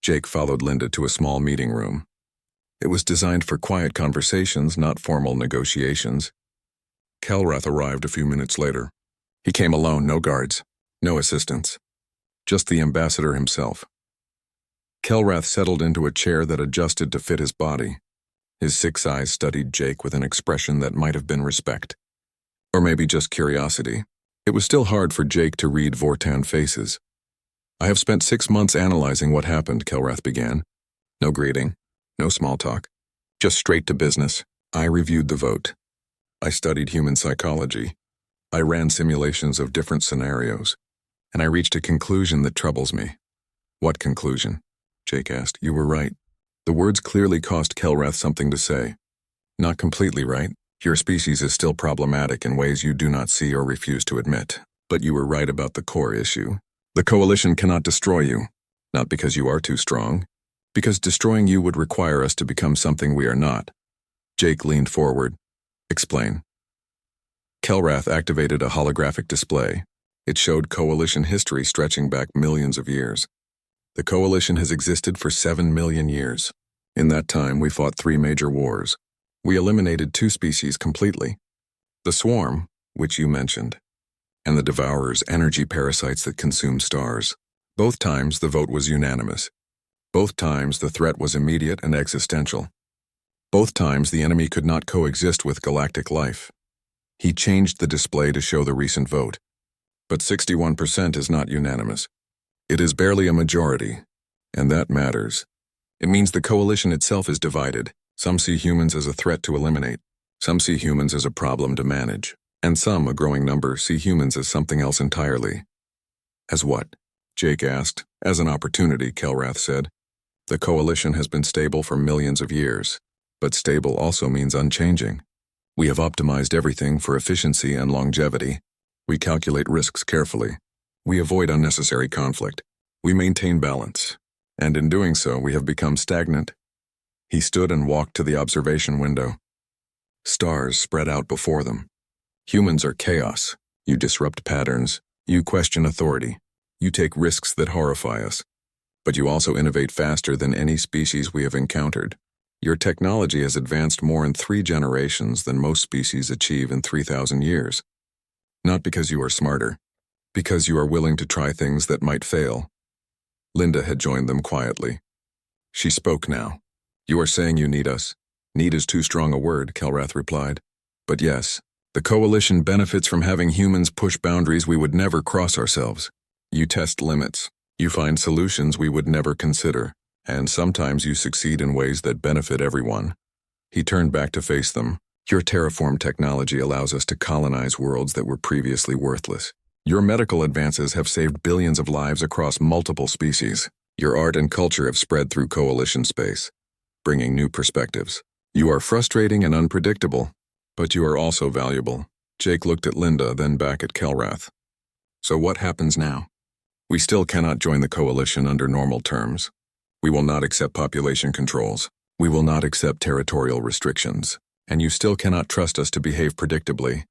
Jake followed Linda to a small meeting room. It was designed for quiet conversations, not formal negotiations. Kelrath arrived a few minutes later. He came alone, no guards, no assistants. Just the ambassador himself. Kelrath settled into a chair that adjusted to fit his body. His 6 eyes studied Jake with an expression that might have been respect. Or maybe just curiosity. It was still hard for Jake to read Vortan faces. I have spent 6 months analyzing what happened, Kelrath began. No greeting, no small talk. Just straight to business. I reviewed the vote. I studied human psychology. I ran simulations of different scenarios. And I reached a conclusion that troubles me. What conclusion? Jake asked. You were right. The words clearly cost Kelrath something to say. Not completely right. Your species is still problematic in ways you do not see or refuse to admit. But you were right about the core issue. The coalition cannot destroy you. Not because you are too strong. Because destroying you would require us to become something we are not. Jake leaned forward. Explain. Kelrath activated a holographic display. It showed coalition history stretching back millions of years. The coalition has existed for 7 million years. In that time, we fought 3 major wars. We eliminated 2 species completely. The swarm, which you mentioned, and the devourers, energy parasites that consume stars. Both times, the vote was unanimous. Both times, the threat was immediate and existential. Both times, the enemy could not coexist with galactic life. He changed the display to show the recent vote. But 61% is not unanimous. It is barely a majority, and that matters. It means the coalition itself is divided. Some see humans as a threat to eliminate. Some see humans as a problem to manage. And some, a growing number, see humans as something else entirely. As what? Jake asked. As an opportunity, Kelrath said. The coalition has been stable for millions of years, but stable also means unchanging. We have optimized everything for efficiency and longevity. We calculate risks carefully. We avoid unnecessary conflict. We maintain balance. And in doing so, we have become stagnant. He stood and walked to the observation window. Stars spread out before them. Humans are chaos. You disrupt patterns. You question authority. You take risks that horrify us. But you also innovate faster than any species we have encountered. Your technology has advanced more in 3 generations than most species achieve in 3,000 years. Not because you are smarter, because you are willing to try things that might fail. Linda had joined them quietly. She spoke now. You are saying you need us. Need is too strong a word, Kelrath replied. But yes, the coalition benefits from having humans push boundaries we would never cross ourselves. You test limits. You find solutions we would never consider. And sometimes you succeed in ways that benefit everyone. He turned back to face them. Your terraform technology allows us to colonize worlds that were previously worthless. Your medical advances have saved billions of lives across multiple species. Your art and culture have spread through coalition space, bringing new perspectives. You are frustrating and unpredictable, but you are also valuable. Jake looked at Linda, then back at Kelrath. So what happens now? We still cannot join the coalition under normal terms. We will not accept population controls. We will not accept territorial restrictions. And you still cannot trust us to behave predictably.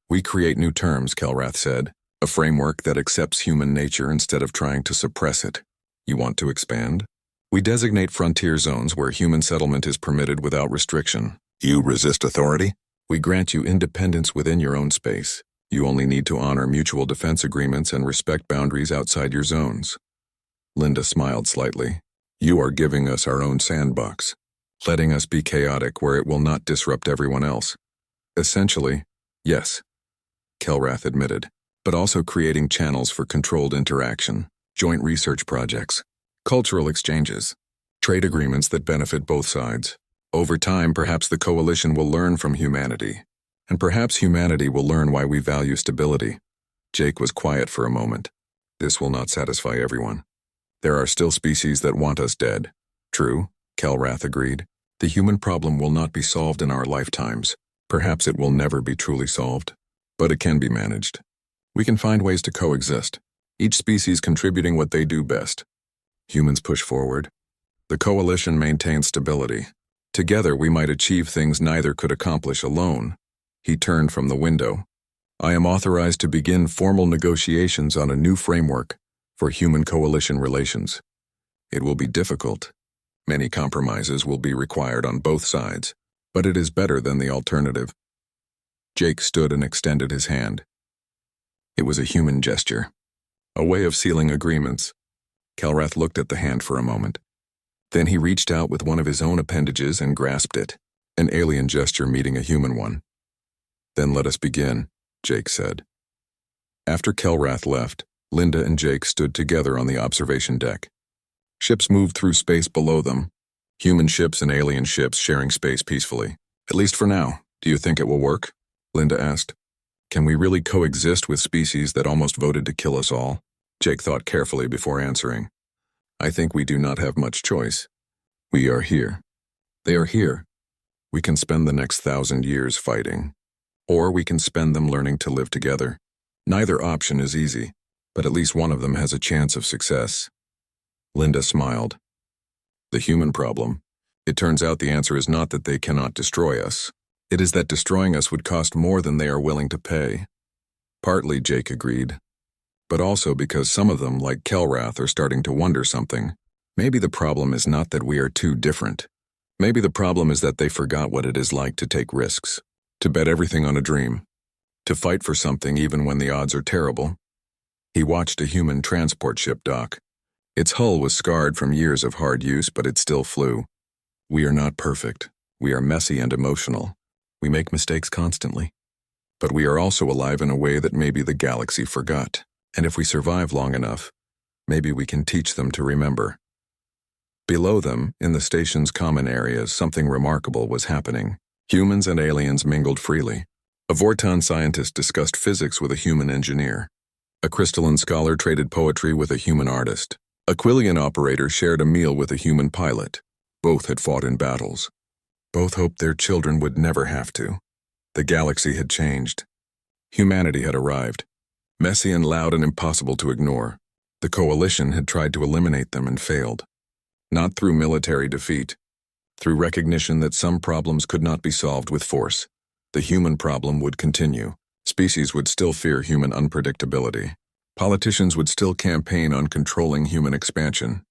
We create new terms, Kelrath said. A framework that accepts human nature instead of trying to suppress it. You want to expand? We designate frontier zones where human settlement is permitted without restriction. You resist authority? We grant you independence within your own space. You only need to honor mutual defense agreements and respect boundaries outside your zones. Linda smiled slightly. You are giving us our own sandbox, letting us be chaotic where it will not disrupt everyone else. Essentially, yes, Kelrath admitted, but also creating channels for controlled interaction, joint research projects, cultural exchanges, trade agreements that benefit both sides. Over time, perhaps the coalition will learn from humanity, and perhaps humanity will learn why we value stability. Jake was quiet for a moment. This will not satisfy everyone. There are still species that want us dead. True, Kelrath agreed. The human problem will not be solved in our lifetimes. Perhaps it will never be truly solved, but it can be managed. We can find ways to coexist, each species contributing what they do best. Humans push forward. The coalition maintains stability. Together we might achieve things neither could accomplish alone. He turned from the window. I am authorized to begin formal negotiations on a new framework for human coalition relations. It will be difficult. Many compromises will be required on both sides, but it is better than the alternative. Jake stood and extended his hand. It was a human gesture, a way of sealing agreements. Kelrath looked at the hand for a moment. Then he reached out with one of his own appendages and grasped it, an alien gesture meeting a human one. Then let us begin, Jake said. After Kelrath left, Linda and Jake stood together on the observation deck. Ships moved through space below them, human ships and alien ships sharing space peacefully. At least for now. Do you think it will work? Linda asked. Can we really coexist with species that almost voted to kill us all? Jake thought carefully before answering. I think we do not have much choice. We are here. They are here. We can spend the next 1,000 years fighting, or we can spend them learning to live together. Neither option is easy, but at least one of them has a chance of success. Linda smiled. The human problem. It turns out the answer is not that they cannot destroy us. It is that destroying us would cost more than they are willing to pay. Partly, Jake agreed. But also because some of them, like Kelrath, are starting to wonder something. Maybe the problem is not that we are too different. Maybe the problem is that they forgot what it is like to take risks, to bet everything on a dream, to fight for something even when the odds are terrible. He watched a human transport ship dock. Its hull was scarred from years of hard use, but it still flew. We are not perfect. We are messy and emotional. We make mistakes constantly. But we are also alive in a way that maybe the galaxy forgot. And if we survive long enough, maybe we can teach them to remember. Below them, in the station's common areas, something remarkable was happening. Humans and aliens mingled freely. A Vorton scientist discussed physics with a human engineer. A crystalline scholar traded poetry with a human artist. A Quillian operator shared a meal with a human pilot. Both had fought in battles. Both hoped their children would never have to. The galaxy had changed. Humanity had arrived. Messy and loud and impossible to ignore. The coalition had tried to eliminate them and failed. Not through military defeat. Through recognition that some problems could not be solved with force. The human problem would continue. Species would still fear human unpredictability. Politicians would still campaign on controlling human expansion.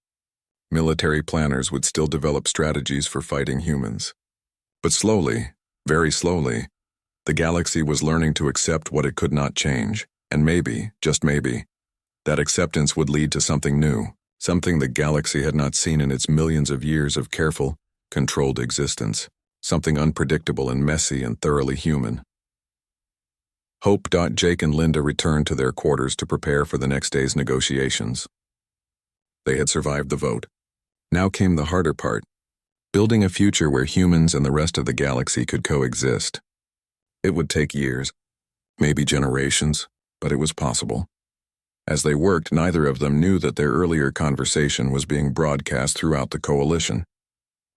Military planners would still develop strategies for fighting humans. But slowly, very slowly, the galaxy was learning to accept what it could not change. And maybe, just maybe, that acceptance would lead to something new, something the galaxy had not seen in its millions of years of careful, controlled existence, something unpredictable and messy and thoroughly human. Hope. Jake and Linda returned to their quarters to prepare for the next day's negotiations. They had survived the vote. Now came the harder part, building a future where humans and the rest of the galaxy could coexist. It would take years, maybe generations, but it was possible. As they worked, neither of them knew that their earlier conversation was being broadcast throughout the coalition.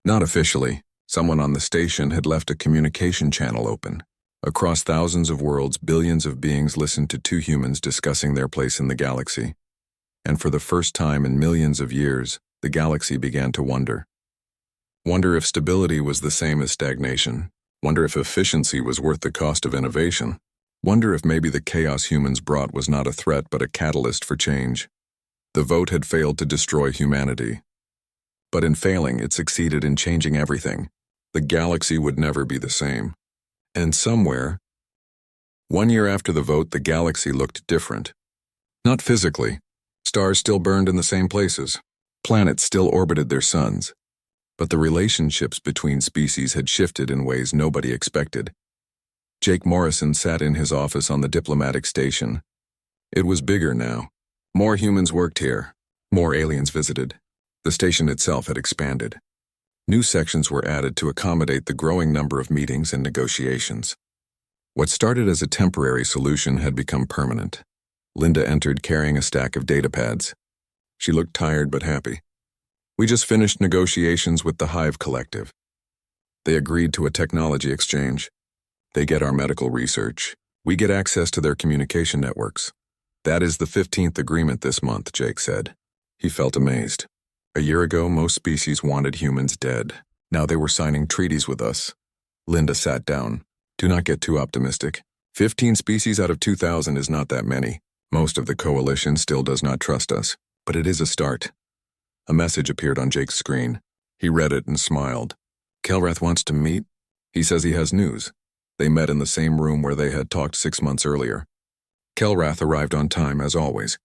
Not officially, someone on the station had left a communication channel open. Across thousands of worlds, billions of beings listened to two humans discussing their place in the galaxy. And for the first time in millions of years, the galaxy began to wonder. Wonder if stability was the same as stagnation. Wonder if efficiency was worth the cost of innovation. Wonder if maybe the chaos humans brought was not a threat but a catalyst for change. The vote had failed to destroy humanity. But in failing, it succeeded in changing everything. The galaxy would never be the same. And somewhere, 1 year after the vote, the galaxy looked different. Not physically. Stars still burned in the same places. Planets still orbited their suns. But the relationships between species had shifted in ways nobody expected. Jake Morrison sat in his office on the diplomatic station. It was bigger now. More humans worked here. More aliens visited. The station itself had expanded. New sections were added to accommodate the growing number of meetings and negotiations. What started as a temporary solution had become permanent. Linda entered carrying a stack of data pads. She looked tired but happy. We just finished negotiations with the Hive Collective. They agreed to a technology exchange. They get our medical research. We get access to their communication networks. That is the 15th agreement this month, Jake said. He felt amazed. A year ago, most species wanted humans dead. Now they were signing treaties with us. Linda sat down. Do not get too optimistic. 15 species out of 2,000 is not that many. Most of the coalition still does not trust us, but it is a start. A message appeared on Jake's screen. He read it and smiled. Kelrath wants to meet? He says he has news. They met in the same room where they had talked 6 months earlier. Kelrath arrived on time, as always.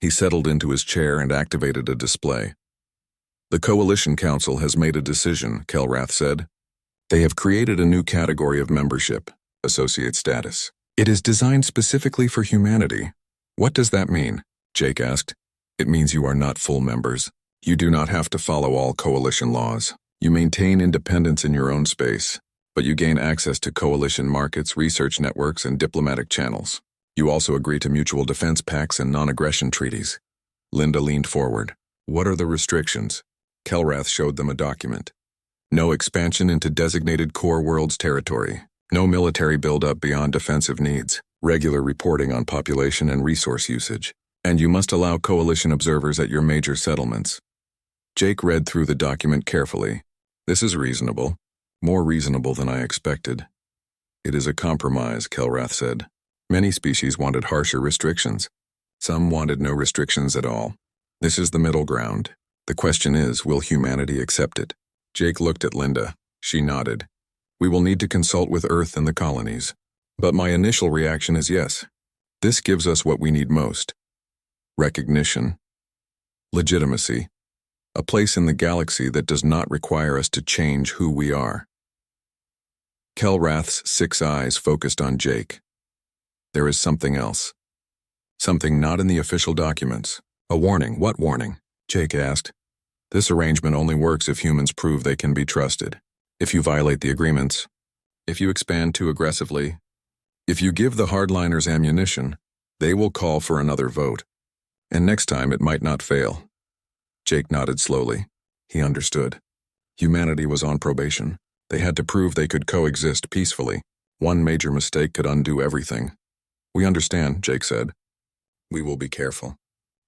He settled into his chair and activated a display. The Coalition Council has made a decision, Kelrath said. They have created a new category of membership, associate status. It is designed specifically for humanity. What does that mean? Jake asked. It means you are not full members. You do not have to follow all coalition laws. You maintain independence in your own space, but you gain access to coalition markets, research networks, and diplomatic channels. You also agree to mutual defense pacts and non-aggression treaties. Linda leaned forward. What are the restrictions? Kelrath showed them a document. No expansion into designated core worlds territory. No military buildup beyond defensive needs. Regular reporting on population and resource usage. And you must allow coalition observers at your major settlements. Jake read through the document carefully. This is reasonable. More reasonable than I expected. It is a compromise, Kelrath said. Many species wanted harsher restrictions. Some wanted no restrictions at all. This is the middle ground. The question is, will humanity accept it? Jake looked at Linda. She nodded. We will need to consult with Earth and the colonies. But my initial reaction is yes. This gives us what we need most. Recognition. Legitimacy. A place in the galaxy that does not require us to change who we are. Kelrath's 6 eyes focused on Jake. There is something else. Something not in the official documents. A warning. What warning? Jake asked. This arrangement only works if humans prove they can be trusted. If you violate the agreements, if you expand too aggressively, if you give the hardliners ammunition, they will call for another vote. And next time it might not fail. Jake nodded slowly. He understood. Humanity was on probation. They had to prove they could coexist peacefully. One major mistake could undo everything. We understand, Jake said. We will be careful.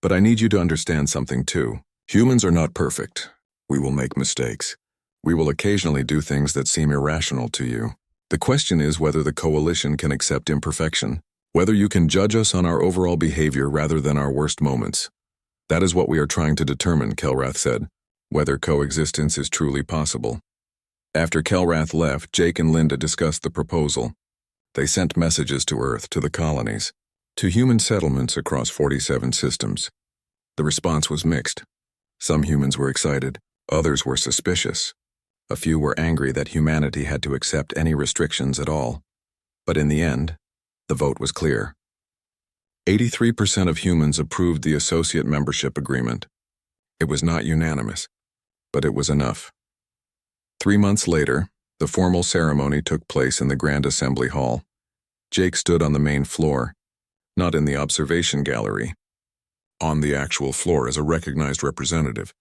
But I need you to understand something too. Humans are not perfect. We will make mistakes. We will occasionally do things that seem irrational to you. The question is whether the coalition can accept imperfection, whether you can judge us on our overall behavior rather than our worst moments. That is what we are trying to determine, Kelrath said, whether coexistence is truly possible. After Kelrath left, Jake and Linda discussed the proposal. They sent messages to Earth, to the colonies, to human settlements across 47 systems. The response was mixed. Some humans were excited, others were suspicious. A few were angry that humanity had to accept any restrictions at all. But in the end, the vote was clear. 83% of humans approved the associate membership agreement. It was not unanimous, but it was enough. 3 months later, the formal ceremony took place in the Grand Assembly Hall. Jake stood on the main floor, not in the observation gallery. On the actual floor as a recognized representative.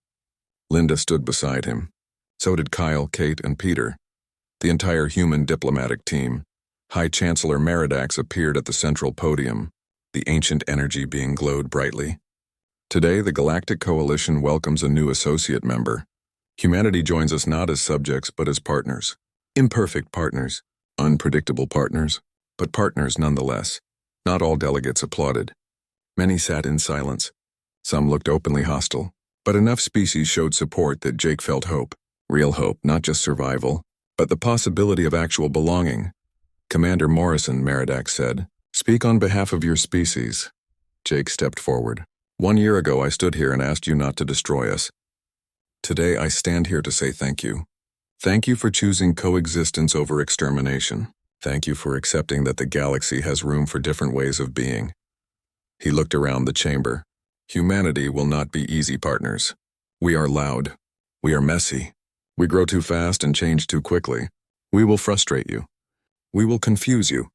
Linda stood beside him. So did Kyle, Kate, and Peter. The entire human diplomatic team. High Chancellor Meridax appeared at the central podium, the ancient energy being glowed brightly. Today, the Galactic Coalition welcomes a new associate member. Humanity joins us not as subjects but as partners. Imperfect partners, unpredictable partners, but partners nonetheless. Not all delegates applauded. Many sat in silence. Some looked openly hostile, but enough species showed support that Jake felt hope. Real hope, not just survival, but the possibility of actual belonging. Commander Morrison, Meridax said, "Speak on behalf of your species." Jake stepped forward. "1 year ago I stood here and asked you not to destroy us. Today I stand here to say thank you. Thank you for choosing coexistence over extermination. Thank you for accepting that the galaxy has room for different ways of being." He looked around the chamber. Humanity will not be easy partners. We are loud. We are messy. We grow too fast and change too quickly. We will frustrate you. We will confuse you.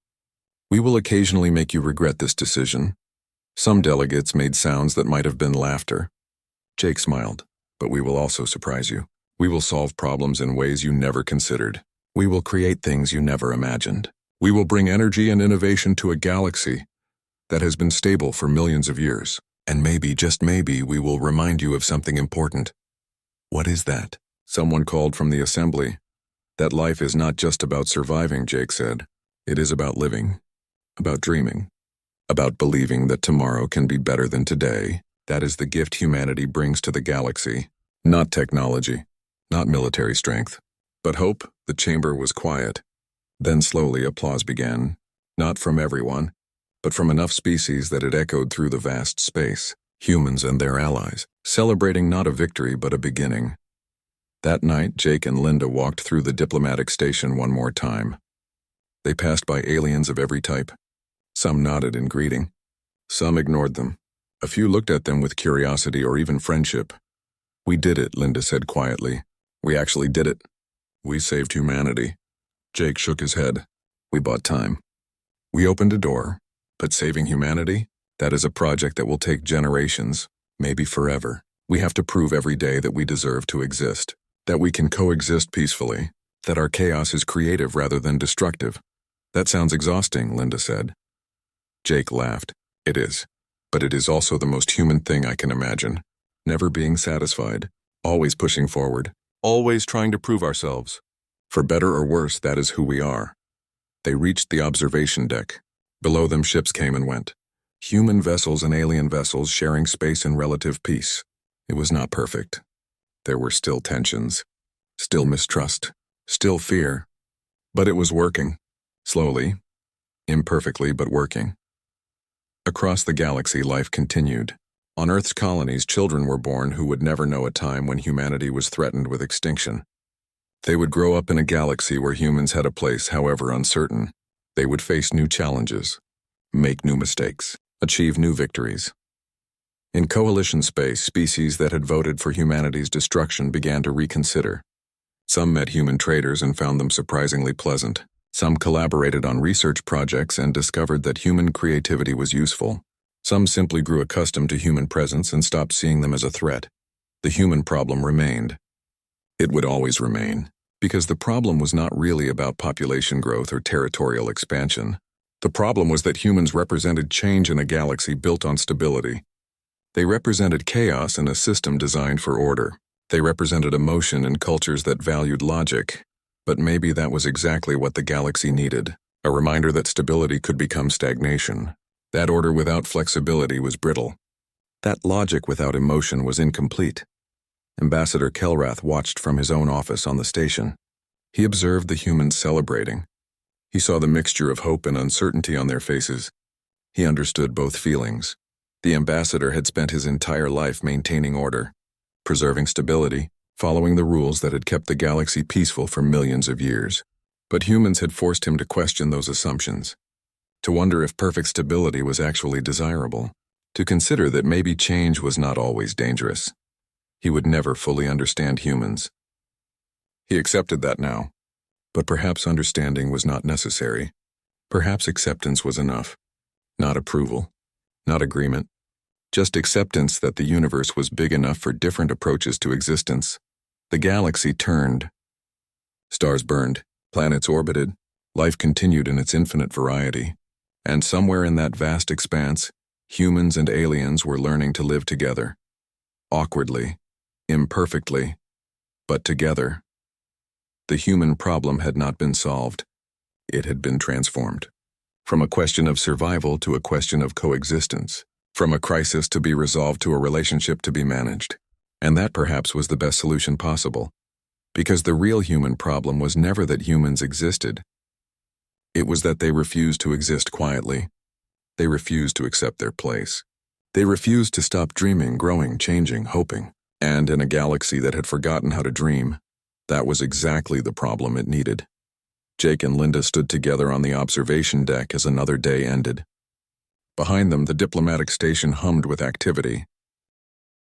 We will occasionally make you regret this decision. Some delegates made sounds that might have been laughter. Jake smiled. "But we will also surprise you. We will solve problems in ways you never considered. We will create things you never imagined. We will bring energy and innovation to a galaxy that has been stable for millions of years. And maybe, just maybe, we will remind you of something important." "What is that?" Someone called from the assembly. "That life is not just about surviving," Jake said. "It is about living, about dreaming, about believing that tomorrow can be better than today. That is the gift humanity brings to the galaxy. Not technology, not military strength, but hope." The chamber was quiet. Then slowly applause began. Not from everyone, but from enough species that it echoed through the vast space. Humans and their allies, celebrating not a victory but a beginning. That night, Jake and Linda walked through the diplomatic station one more time. They passed by aliens of every type. Some nodded in greeting. Some ignored them. A few looked at them with curiosity or even friendship. "We did it," Linda said quietly. "We actually did it. We saved humanity." Jake shook his head. "We bought time. We opened a door. But saving humanity? That is a project that will take generations, maybe forever. We have to prove every day that we deserve to exist, that we can coexist peacefully, that our chaos is creative rather than destructive." "That sounds exhausting," Linda said. Jake laughed. "It is. But it is also the most human thing I can imagine. Never being satisfied, always pushing forward, always trying to prove ourselves. For better or worse, that is who we are." They reached the observation deck. Below them ships came and went. Human vessels and alien vessels sharing space in relative peace. It was not perfect. There were still tensions, still mistrust, still fear. But it was working. Slowly, imperfectly, but working. Across the galaxy, life continued. On Earth's colonies, children were born who would never know a time when humanity was threatened with extinction. They would grow up in a galaxy where humans had a place, however uncertain. They would face new challenges, make new mistakes, achieve new victories. In coalition space, species that had voted for humanity's destruction began to reconsider. Some met human traders and found them surprisingly pleasant. Some collaborated on research projects and discovered that human creativity was useful. Some simply grew accustomed to human presence and stopped seeing them as a threat. The human problem remained. It would always remain, because the problem was not really about population growth or territorial expansion. The problem was that humans represented change in a galaxy built on stability. They represented chaos in a system designed for order. They represented emotion in cultures that valued logic. But maybe that was exactly what the galaxy needed, a reminder that stability could become stagnation. That order without flexibility was brittle. That logic without emotion was incomplete. Ambassador Kelrath watched from his own office on the station. He observed the humans celebrating. He saw the mixture of hope and uncertainty on their faces. He understood both feelings. The ambassador had spent his entire life maintaining order, preserving stability, following the rules that had kept the galaxy peaceful for millions of years. But humans had forced him to question those assumptions, to wonder if perfect stability was actually desirable, to consider that maybe change was not always dangerous. He would never fully understand humans. He accepted that now. But perhaps understanding was not necessary. Perhaps acceptance was enough. Not approval, not agreement, just acceptance that the universe was big enough for different approaches to existence. The galaxy turned. Stars burned, planets orbited, life continued in its infinite variety. And somewhere in that vast expanse, Humans and aliens were learning to live together. Awkwardly, imperfectly, but together. The human problem had not been solved. It had been transformed. From a question of survival to a question of coexistence. From a crisis to be resolved to a relationship to be managed. And that perhaps was the best solution possible. Because the real human problem was never that humans existed. It was that they refused to exist quietly. They refused to accept their place. They refused to stop dreaming, growing, changing, hoping. And in a galaxy that had forgotten how to dream, that was exactly the problem it needed. Jake and Linda stood together on the observation deck as another day ended. Behind them, the diplomatic station hummed with activity.